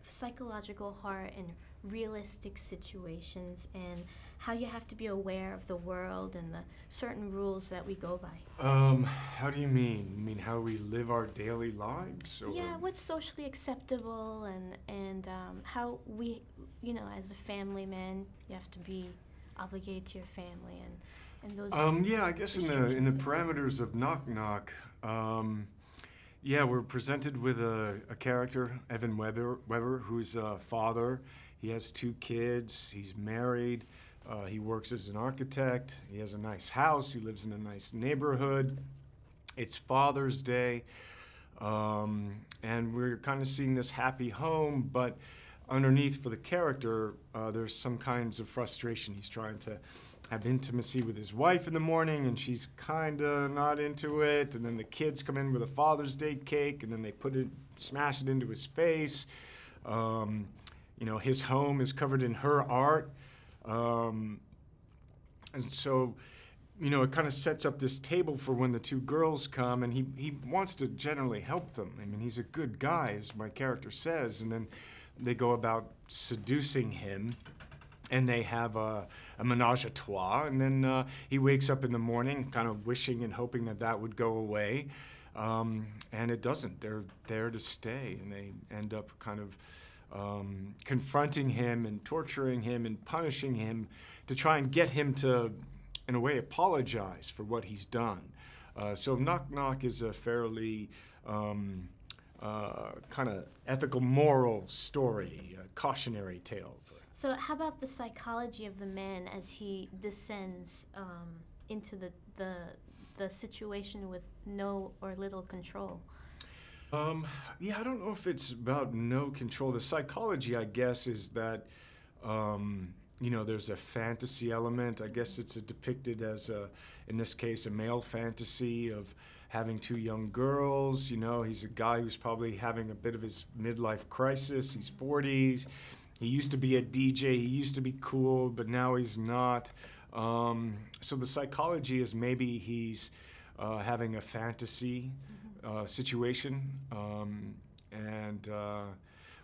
psychological horror in realistic situations and how you have to be aware of the world and the certain rules that we go by. How do you mean? You mean how we live our daily lives? Or? Yeah, what's socially acceptable and how we, you know, as a family man, you have to be obligated to your family and those. Yeah, I guess in the parameters of Knock Knock, yeah, we're presented with a character, Evan Weber, who's a father. He has 2 kids. He's married. He works as an architect. He has a nice house. He lives in a nice neighborhood. It's Father's Day, and we're kind of seeing this happy home, but underneath for the character, there's some kinds of frustration. He's trying to have intimacy with his wife in the morning, and she's kind of not into it, and then the kids come in with a Father's Day cake, and then they smash it into his face. You know, his home is covered in her art. And so, you know, it kind of sets up this table for when the 2 girls come, and he wants to generally help them. I mean, he's a good guy, as my character says, and then they go about seducing him, and they have a menage a trois, and then he wakes up in the morning kind of wishing and hoping that that would go away, and it doesn't. They're there to stay, and they end up kind of confronting him and torturing him and punishing him to try and get him to, in a way, apologize for what he's done. So Knock Knock is a fairly kind of ethical, moral story, a cautionary tale. So how about the psychology of the man as he descends into the situation with no or little control? Yeah, I don't know if it's about no control. The psychology, I guess, is that, you know, there's a fantasy element. I guess it's depicted as, in this case, a male fantasy of having 2 young girls. You know, he's a guy who's probably having a bit of his midlife crisis. He's 40s. He used to be a DJ. He used to be cool, but now he's not. So the psychology is maybe he's having a fantasy situation, and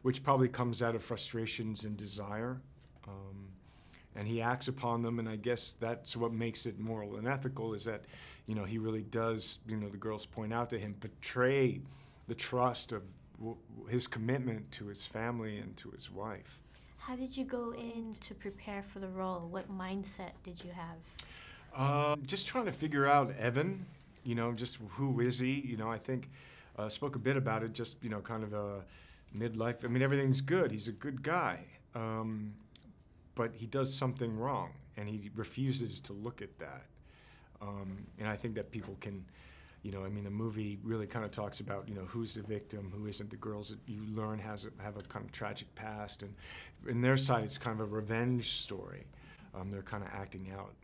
which probably comes out of frustrations and desire, and he acts upon them, and I guess that's what makes it moral and ethical, is that, you know, he really does, you know, the girls point out to him, betray the trust of his commitment to his family and to his wife. How did you go in to prepare for the role? What mindset did you have? Just trying to figure out Evan. You know, just who is he? You know, I think spoke a bit about it, just, you know, kind of a midlife. I mean, everything's good. He's a good guy. But he does something wrong, and he refuses to look at that. And I think that people can, you know, I mean, the movie really kind of talks about, you know, who's the victim, who isn't. The girls that you learn have a kind of tragic past. And in their side, it's kind of a revenge story. They're kind of acting out.